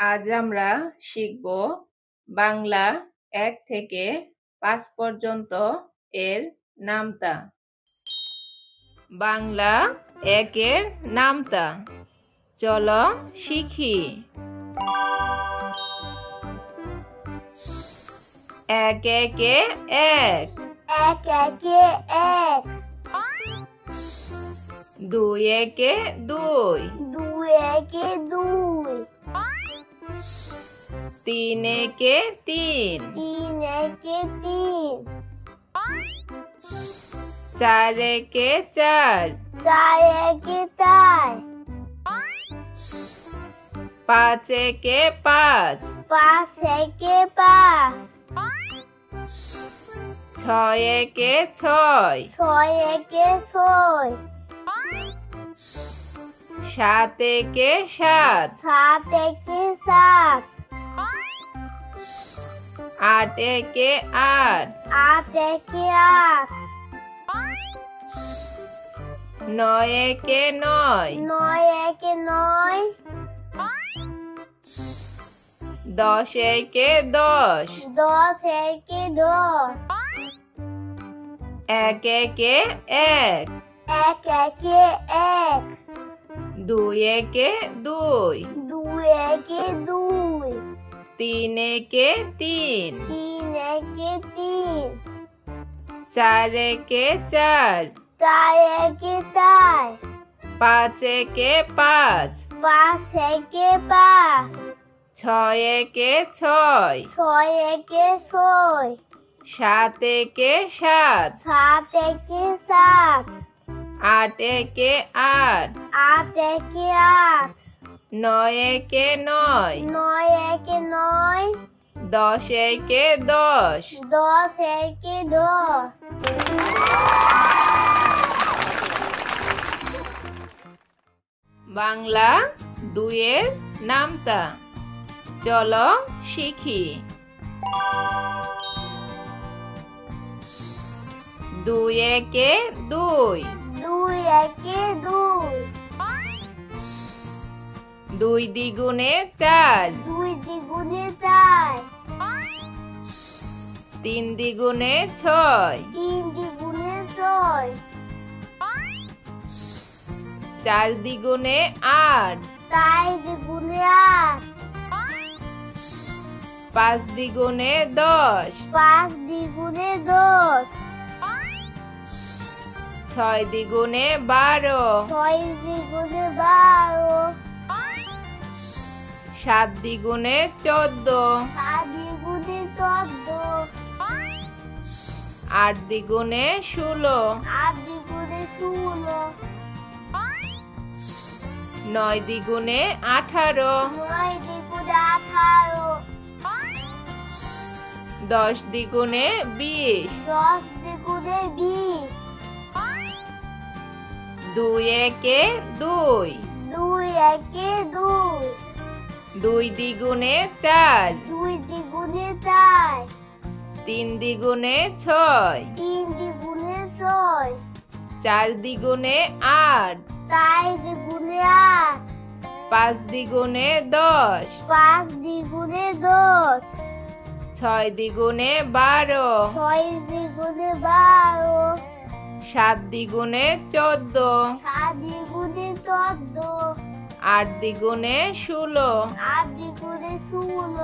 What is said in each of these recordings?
আজ আমরা শিখব বাংলা ১ থেকে ৫ পর্যন্ত এর নামতা। বাংলা ১ এর নামতা। চলো শিখি। এক একে এক, এক একে এক, দুই একে দুই, দুই একে দুই, তিন একে তিন, তিন একে তিন, চার একে চার, চার একে চার, পাঁচ একে পাঁচ, পাঁচ একে পাঁচ, ছয় একে ছয়, ছয় একে ছয়, সাত একে সাত, সাত একে সাত, আট একে আট, আট একে আট, নয় একে নয়, নয় একে নয়, দশ একে দশ, দশ একে দশ, এক একে এক, এক একে এক, দুই একে দুই, দুই একে দুই, তিন একে তিন, তিন একে তিন, চার একে চার, চার একে চার, পাঁচ একে পাঁচ, পাঁচ একে পাঁচ, ছয় একে ছয়, ছয় একে ছয়, সাত একে সাত, সাত একে সাত, আট একে আট, আট একে আট, নয় একে নয়, নয় একে নয়, দশ একে দশ। দশ একে দশ। বাংলা ২ এর নামতা। চলো শিখি। দুই একে দুই, দুই একে দুই, দুই দ্বিগুণে চার, দুই দ্বিগুণে চার, তিন দ্বিগুণে ছয়, তিন দ্বিগুণে ছয়, চার দ্বিগুণে আট, চার দ্বিগুণে আট, পাঁচ দ্বিগুণে ১০, পাঁচ দ্বিগুণে দশ, ছয় দ্বিগুণে ১২, ছয় দ্বিগুণে ১২, সাত দ্বিগুণে ১৪, সাত দ্বিগুণে ১৪, আট দ্বিগুণে ১৬, আট দ্বিগুণে ১৬, নয় দ্বিগুণে ১৮, নয় দ্বিগুণে ১৮, ১০ দ্বিগুণে ২০, ১০ দ্বিগুণে ২০, দুই একে দুই, দুই একে দুই, দুই দ্বিগুণে ৪, দুই দ্বিগুণে ৪, তিন দ্বিগুণে ৬, তিন দ্বিগুণে ৬, চার দ্বিগুণে ৮, চার দ্বিগুণে ৮, পাঁচ দ্বিগুণে ১০, পাঁচ দ্বিগুণে ১০, ছয় দ্বিগুণে ১২, ছয় দ্বিগুণে ১২, সাত দ্বিগুণে ১৪, সাত দ্বিগুণে ১৪, আট দ্বিগুণে ১৬, আট দ্বিগুণে ১৬,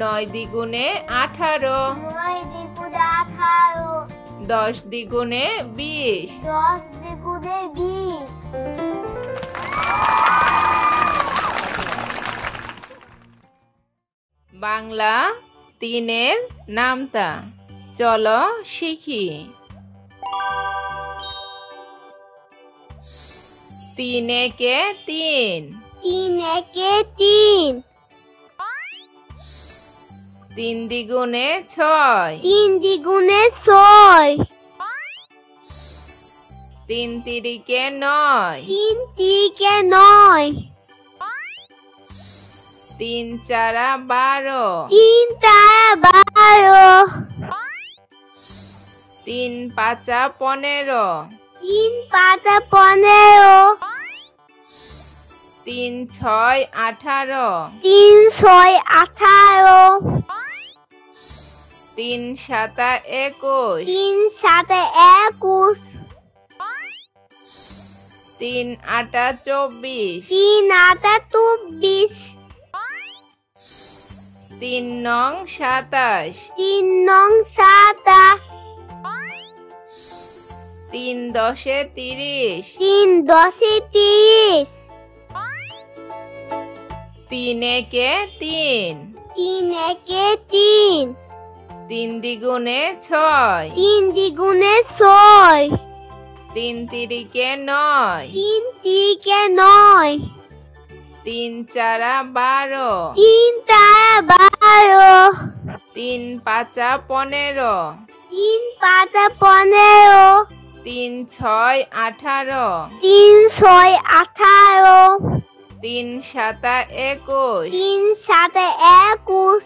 নয় দ্বিগুণে ১৮, নয় দ্বিগুণে ১৮, ১০ দ্বিগুণে ২০। ১০ দ্বিগুণে ২০। বাংলা ৩ এর নামতা। চলো শিখি। তিন একে তিন, তিন একে তিন, তিন দ্বিগুণে ৬, তিন দ্বিগুণে ৬, তিন তিরিকে ৯, তিন তিরিকে ৯, তিন চারা ১২, তিন তারা ১২, তিন পাঁচা ১৫, তিন পাতা ১৫, তিন ছয় 18, 3 6 18, তিন সাতা 21, 3 7 21, তিন আটা 24, 3 8 24, তিন নং 27, 3 9 27, তিন দশে 30, 3 10 30, তিন একে 3, 3 1 3, তিন দ্বিগুণে 6, 3 দ্বিগুণে 6, তিন তিরিকে 9, 3 তিরিকে 9, তিন চারা 12, 3 তারা 12, তিন পাঁচা 15, 3 5 15, তিন ছয় 18, 3 6 18, তিন সাতা 21, 3 7 21,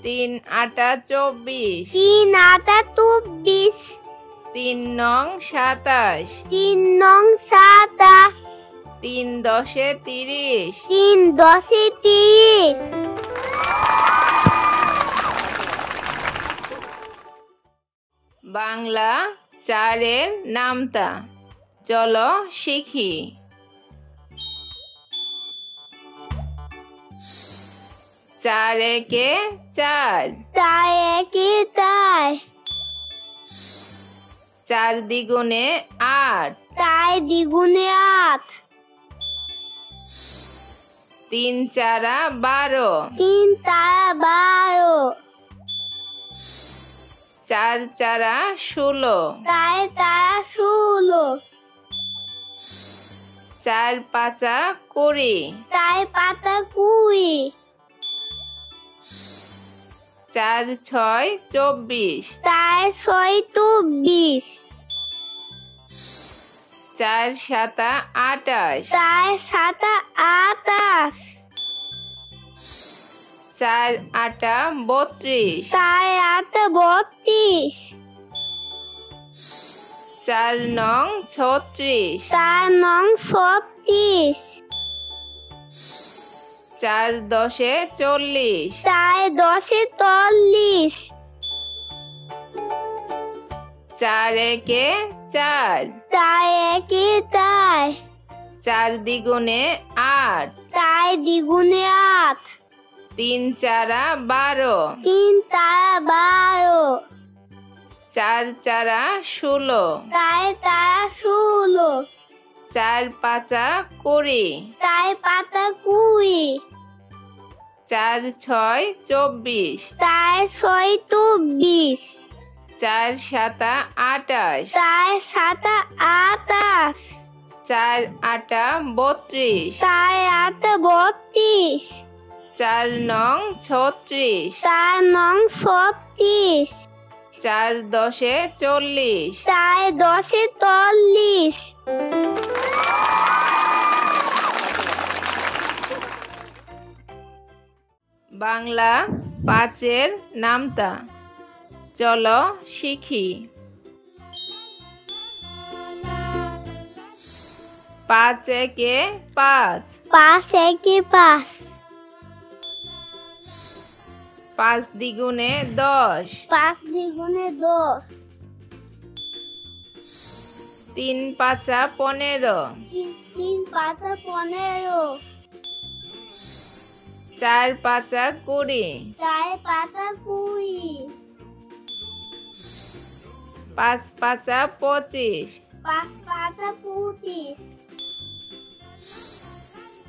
তিন আটা 24, 3 8 24, তিন নং 27, 3 9 27, তিন দশে 30, 3 10 30, বাংলা চারের নামতা। চলো শিখি। চার একে 4, 4 একে 4, চার দ্বিগুণে 8, 4 দ্বিগুণে 8, তিন চারা 12, 3 তারা 12, চার চারা 16, 4 তারা 16, চার পাঁচা 20, 4 পাতা 20, চার ছয় 24, 4 6 24, চার সাতা 28, 4 7 28, চার আটা 32, 4 8 32, চার নং 36, 4 9 36, চার দশে 40, 4 10 40, চার একে 4, 4 একে 4, চার দ্বিগুণে 8, 4 দ্বিগুণে 8, তিন চারা 12, 3 তারা 12, চার চারা 16, 4 তারা 16, চার পাঁচা 20, 4 পাতা 20, চার ছয় 24, 4 6 24, চার সাতা 28, 4 7 28, চার আটা 32, 4 8 32, চার নং 36, 4 9 36, চার দশে 40, 4 10 40, বাংলা পাঁচের নামতা। চলো শিখি। পাঁচ একে 5, 5 একে 5, পাঁচ দ্বিগুণে 10, 5 দ্বিগুণে 10, তিন পাঁচা 15, 3 পাতা 15, চার পাঁচা 20, 4 পাতা 20, পাঁচ পাঁচা 25, 5 পাতা 25,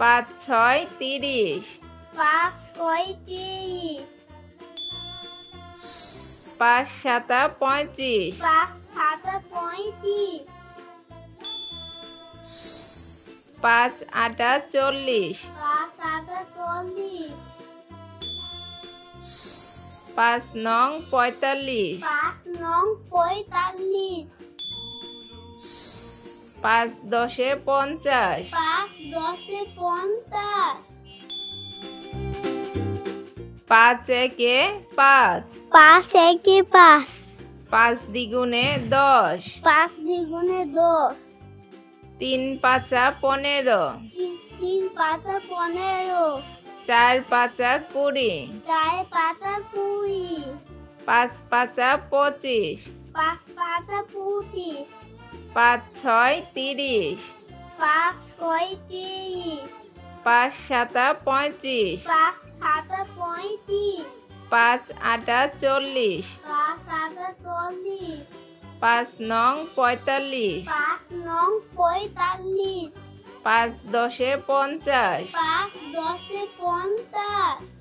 পাঁচ ছয় 30, 5 6 30, পাঁচ সাতা 35, 5 7 35, পাঁচ আটা 40, 5 7 40, পাঁচ নং 45, 5 9 45, পাঁচ দশে 50, 5 10 50, পাঁচ একে 5, 5 একে 5, পাঁচ দ্বিগুণে 10, 5 দ্বিগুণে 10, 3 পাঁচা 15, 3 পাতা 15, 4 পাঁচা 20, 4 পাতা 20, 5 পাঁচা 25, 5 পাতা 25, 5 6 30, 5 6 30, 5 সাতা 35, 5 7 35, 5 আটা 40, 5 7 40, 5 নং 45, 5 নং 45, 5 10 50। 5 10 50।